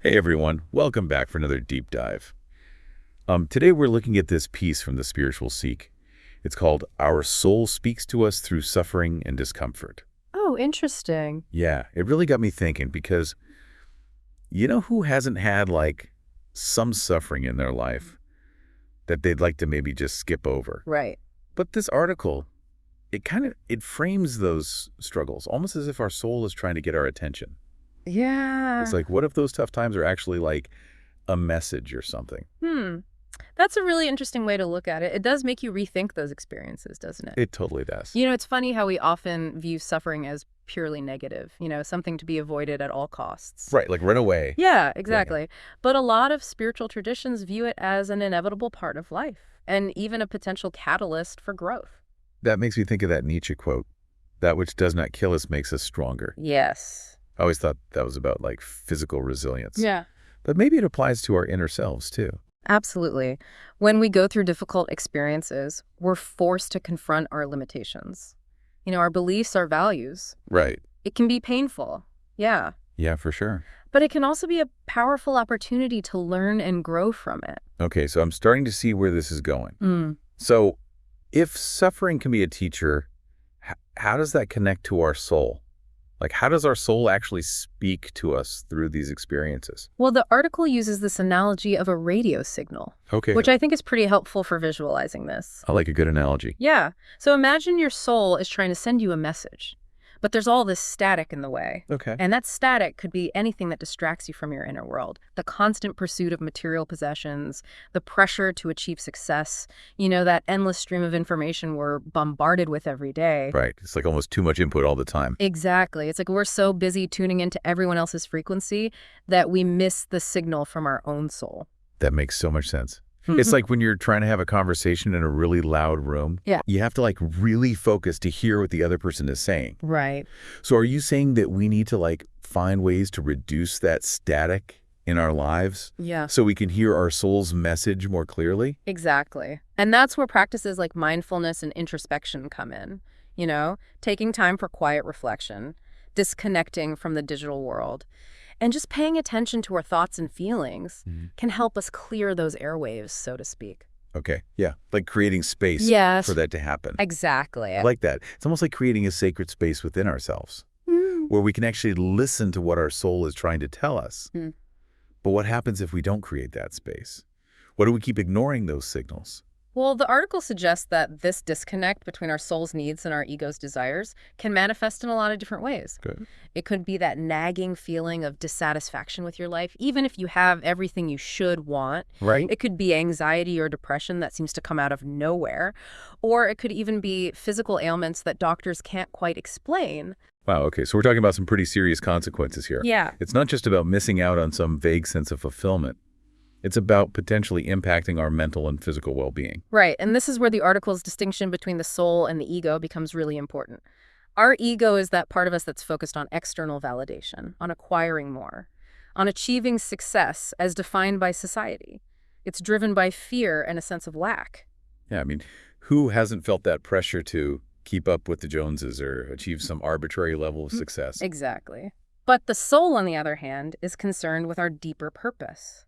Hey everyone, welcome back for another deep dive. Today we're looking at this piece from the Spiritual Seek. It's called Our Soul Speaks to Us Through Suffering and Discomfort. Oh, interesting. Yeah, it really got me thinking because you know who hasn't had some suffering in their life that they'd like to maybe just skip over? Right. But this article, it frames those struggles almost as if our soul is trying to get our attention. Yeah. It's like, what if those tough times are actually like a message or something? That's a really interesting way to look at it. It does make you rethink those experiences, doesn't it? It totally does. It's funny how we often view suffering as purely negative, something to be avoided at all costs. Right, like run away. Yeah, exactly. But a lot of spiritual traditions view it as an inevitable part of life and even a potential catalyst for growth. That makes me think of that Nietzsche quote, that which does not kill us makes us stronger. Yes. I always thought that was about physical resilience. Yeah. But maybe it applies to our inner selves too. Absolutely. When we go through difficult experiences, we're forced to confront our limitations. Our beliefs, our values. Right. It can be painful. Yeah. Yeah, for sure. But it can also be a powerful opportunity to learn and grow from it. Okay, so I'm starting to see where this is going. So if suffering can be a teacher, how does that connect to our soul? How does our soul actually speak to us through these experiences? Well, the article uses this analogy of a radio signal, Okay. which I think is pretty helpful for visualizing this. I like a good analogy. Yeah. So imagine your soul is trying to send you a message, but there's all this static in the way. Okay. And that static could be anything that distracts you from your inner world. The constant pursuit of material possessions, the pressure to achieve success, that endless stream of information we're bombarded with every day. Right. It's almost too much input all the time. Exactly. It's we're so busy tuning into everyone else's frequency that we miss the signal from our own soul. That makes so much sense. It's like when you're trying to have a conversation in a really loud room. Yeah. You have to really focus to hear what the other person is saying. Right. So are you saying that we need to find ways to reduce that static in our lives? Yeah. So we can hear our soul's message more clearly? Exactly. And that's where practices like mindfulness and introspection come in. Taking time for quiet reflection, disconnecting from the digital world, and just paying attention to our thoughts and feelings can help us clear those airwaves, so to speak. Okay. Yeah. Creating space for that to happen. Exactly. I like that. It's almost like creating a sacred space within ourselves where we can actually listen to what our soul is trying to tell us. But what happens if we don't create that space? What do we keep ignoring those signals? Well, the article suggests that this disconnect between our soul's needs and our ego's desires can manifest in a lot of different ways. Good. It could be that nagging feeling of dissatisfaction with your life, even if you have everything you should want. Right. It could be anxiety or depression that seems to come out of nowhere. Or it could even be physical ailments that doctors can't quite explain. Wow, okay, so we're talking about some pretty serious consequences here. Yeah. It's not just about missing out on some vague sense of fulfillment. It's about potentially impacting our mental and physical well-being. Right, and this is where the article's distinction between the soul and the ego becomes really important. Our ego is that part of us that's focused on external validation, on acquiring more, on achieving success as defined by society. It's driven by fear and a sense of lack. Yeah, who hasn't felt that pressure to keep up with the Joneses or achieve some arbitrary level of success? Exactly. But the soul, on the other hand, is concerned with our deeper purpose.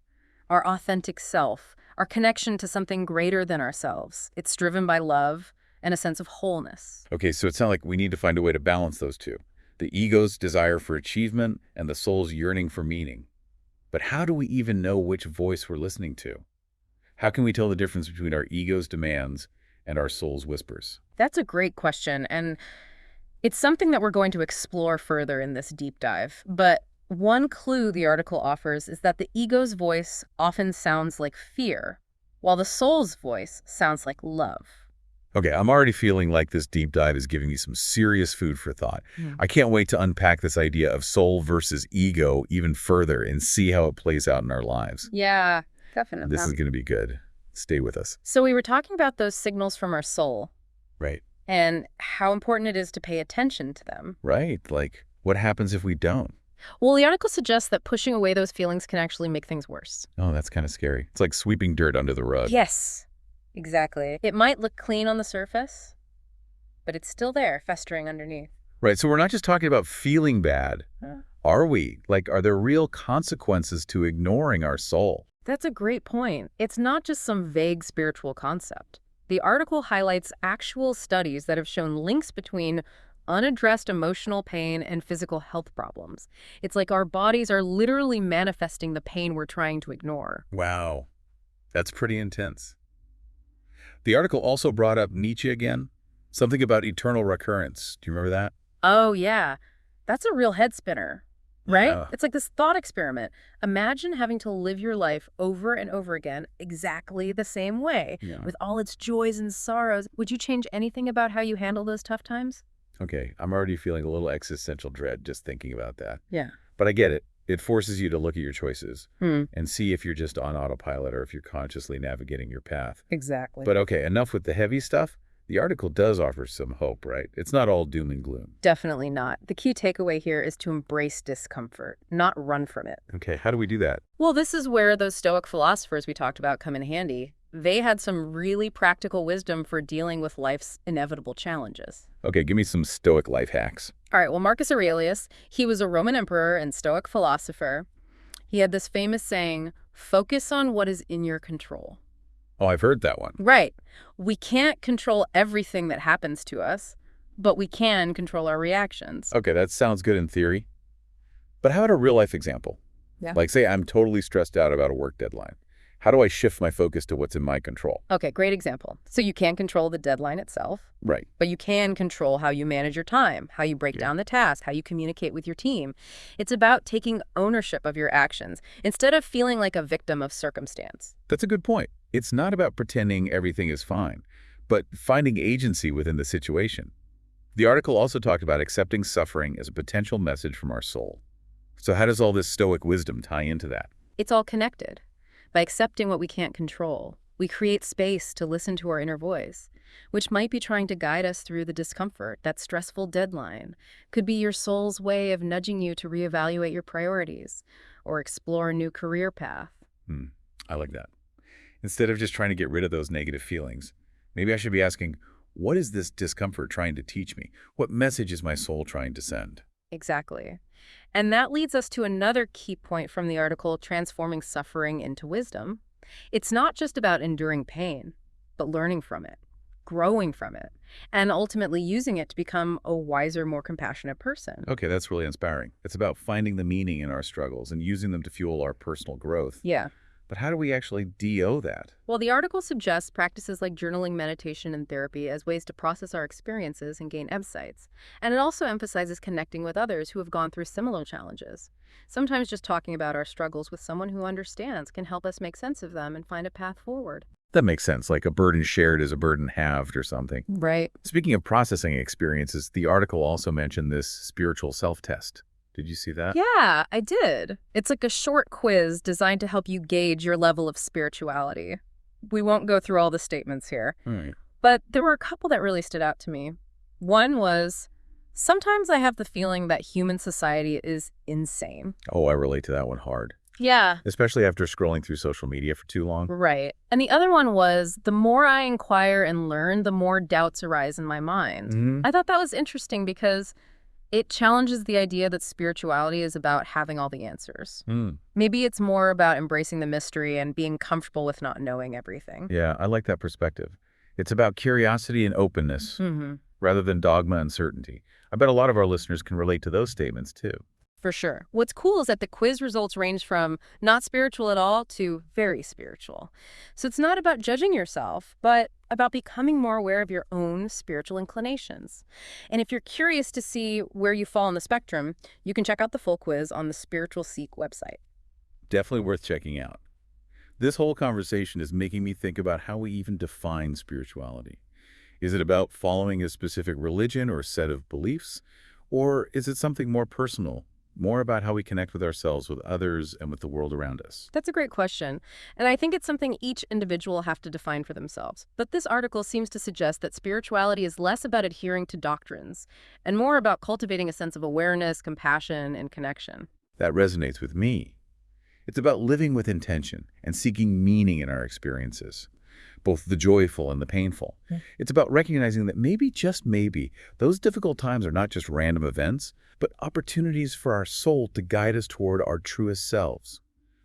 Our authentic self, our connection to something greater than ourselves. It's driven by love and a sense of wholeness. Okay, so it sounds like we need to find a way to balance those two. The ego's desire for achievement and the soul's yearning for meaning. But how do we even know which voice we're listening to? How can we tell the difference between our ego's demands and our soul's whispers? That's a great question, and it's something that we're going to explore further in this deep dive. But one clue the article offers is that the ego's voice often sounds like fear, while the soul's voice sounds like love. Okay, I'm already feeling like this deep dive is giving me some serious food for thought. I can't wait to unpack this idea of soul versus ego even further and see how it plays out in our lives. Yeah, definitely. This is going to be good. Stay with us. So we were talking about those signals from our soul. Right. And how important it is to pay attention to them. Right. What happens if we don't? Well, the article suggests that pushing away those feelings can actually make things worse. Oh, that's kind of scary. It's like sweeping dirt under the rug. Yes, exactly. It might look clean on the surface, but it's still there, festering underneath. Right. So we're not just talking about feeling bad. Are we? Like, are there real consequences to ignoring our soul? That's a great point. It's not just some vague spiritual concept. The article highlights actual studies that have shown links between unaddressed emotional pain and physical health problems. It's like our bodies are literally manifesting the pain we're trying to ignore. Wow, that's pretty intense. The article also brought up Nietzsche again, something about eternal recurrence. Do you remember that? Oh, yeah. That's a real head spinner, right? Yeah. It's like this thought experiment. Imagine having to live your life over and over again exactly the same way, Yeah. with all its joys and sorrows. Would you change anything about how you handle those tough times? Okay, I'm already feeling a little existential dread just thinking about that. Yeah. But I get it. It forces you to look at your choices Hmm. and see if you're just on autopilot or if you're consciously navigating your path. Exactly. But okay, enough with the heavy stuff. The article does offer some hope, right? It's not all doom and gloom. Definitely not. The key takeaway here is to embrace discomfort, not run from it. Okay, how do we do that? Well, this is where those Stoic philosophers we talked about come in handy. They had some really practical wisdom for dealing with life's inevitable challenges. Okay, give me some Stoic life hacks. All right, well, Marcus Aurelius, he was a Roman emperor and Stoic philosopher. He had this famous saying, focus on what is in your control. Oh, I've heard that one. Right. We can't control everything that happens to us, but we can control our reactions. Okay, that sounds good in theory. But how about a real life example? Yeah. Like, say I'm totally stressed out about a work deadline. How do I shift my focus to what's in my control? Okay, great example. So you can't control the deadline itself, Right. but you can control how you manage your time, how you break down the task, how you communicate with your team. It's about taking ownership of your actions instead of feeling like a victim of circumstance. That's a good point. It's not about pretending everything is fine, but finding agency within the situation. The article also talked about accepting suffering as a potential message from our soul. So how does all this Stoic wisdom tie into that? It's all connected. By accepting what we can't control, we create space to listen to our inner voice, which might be trying to guide us through the discomfort. That stressful deadline could be your soul's way of nudging you to reevaluate your priorities or explore a new career path. I like that. Instead of just trying to get rid of those negative feelings, maybe I should be asking, what is this discomfort trying to teach me? What message is my soul trying to send? Exactly. And that leads us to another key point from the article, Transforming Suffering into Wisdom. It's not just about enduring pain, but learning from it, growing from it, and ultimately using it to become a wiser, more compassionate person. Okay, that's really inspiring. It's about finding the meaning in our struggles and using them to fuel our personal growth. Yeah. But how do we actually DO that? Well, the article suggests practices like journaling, meditation, and therapy as ways to process our experiences and gain insights. And it also emphasizes connecting with others who have gone through similar challenges. Sometimes just talking about our struggles with someone who understands can help us make sense of them and find a path forward. That makes sense, like a burden shared is a burden halved or something. Right. Speaking of processing experiences, the article also mentioned this spiritual self-test. Did you see that? Yeah, I did. It's like a short quiz designed to help you gauge your level of spirituality. We won't go through all the statements here, All right. but there were a couple that really stood out to me. One was, sometimes I have the feeling that human society is insane. Oh, I relate to that one hard, Yeah. especially after scrolling through social media for too long. Right. And the other one was, the more I inquire and learn, the more doubts arise in my mind. I thought that was interesting because it challenges the idea that spirituality is about having all the answers. Maybe it's more about embracing the mystery and being comfortable with not knowing everything. Yeah, I like that perspective. It's about curiosity and openness rather than dogma and certainty. I bet a lot of our listeners can relate to those statements too. For sure. What's cool is that the quiz results range from not spiritual at all to very spiritual. So it's not about judging yourself, but about becoming more aware of your own spiritual inclinations. And if you're curious to see where you fall on the spectrum, you can check out the full quiz on the Spiritual Seek website. Definitely worth checking out. This whole conversation is making me think about how we even define spirituality. Is it about following a specific religion or set of beliefs? Or is it something more personal? More about how we connect with ourselves, with others, and with the world around us? That's a great question. And I think it's something each individual will have to define for themselves. But this article seems to suggest that spirituality is less about adhering to doctrines and more about cultivating a sense of awareness, compassion, and connection. That resonates with me. It's about living with intention and seeking meaning in our experiences. both the joyful and the painful. Yeah. It's about recognizing that maybe, just maybe, those difficult times are not just random events, but opportunities for our soul to guide us toward our truest selves.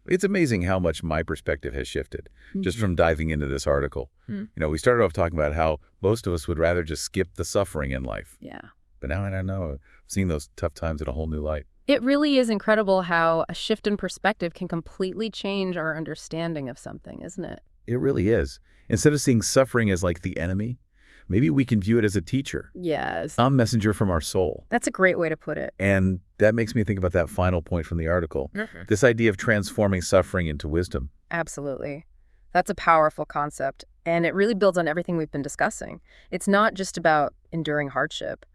It's amazing how much my perspective has shifted just from diving into this article. We started off talking about how most of us would rather just skip the suffering in life. Yeah. But now I don't know, seeing those tough times in a whole new light. It really is incredible how a shift in perspective can completely change our understanding of something, isn't it? It really is. Instead of seeing suffering as like the enemy, maybe we can view it as a teacher, Yes. a messenger from our soul. That's a great way to put it. And that makes me think about that final point from the article, this idea of transforming suffering into wisdom. Absolutely. That's a powerful concept, and it really builds on everything we've been discussing. It's not just about enduring hardship,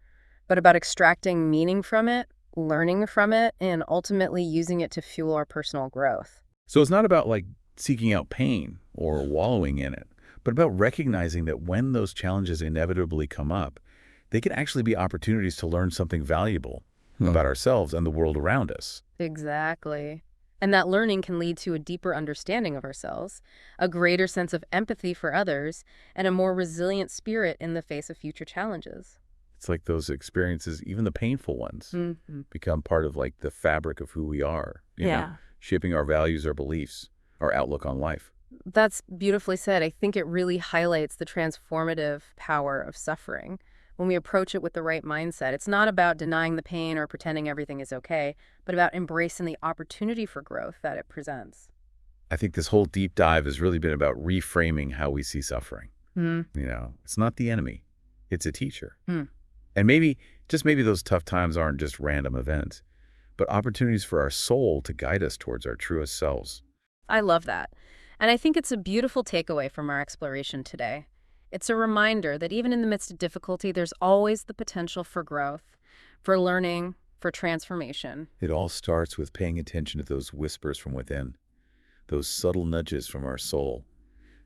but about extracting meaning from it, learning from it, and ultimately using it to fuel our personal growth. So it's not about like seeking out pain or wallowing in it, but about recognizing that when those challenges inevitably come up, they can actually be opportunities to learn something valuable about ourselves and the world around us. Exactly. And that learning can lead to a deeper understanding of ourselves, a greater sense of empathy for others, and a more resilient spirit in the face of future challenges. It's like those experiences, even the painful ones, become part of like the fabric of who we are, you know, shaping our values, our beliefs, our outlook on life. That's beautifully said. I think it really highlights the transformative power of suffering. When we approach it with the right mindset, it's not about denying the pain or pretending everything is okay, but about embracing the opportunity for growth that it presents. I think this whole deep dive has really been about reframing how we see suffering. It's not the enemy, it's a teacher. And maybe, just maybe those tough times aren't just random events, but opportunities for our soul to guide us towards our truest selves. I love that. And I think it's a beautiful takeaway from our exploration today. It's a reminder that even in the midst of difficulty, there's always the potential for growth, for learning, for transformation. It all starts with paying attention to those whispers from within, those subtle nudges from our soul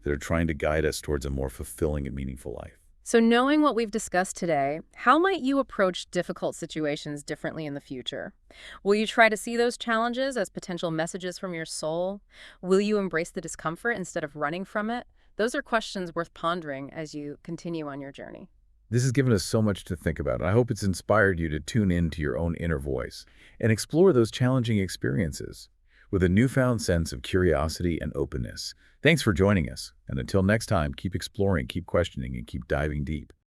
that are trying to guide us towards a more fulfilling and meaningful life. So knowing what we've discussed today, how might you approach difficult situations differently in the future? Will you try to see those challenges as potential messages from your soul? Will you embrace the discomfort instead of running from it? Those are questions worth pondering as you continue on your journey. This has given us so much to think about. I hope it's inspired you to tune in to your own inner voice and explore those challenging experiences with a newfound sense of curiosity and openness. Thanks for joining us. And until next time, keep exploring, keep questioning, and keep diving deep.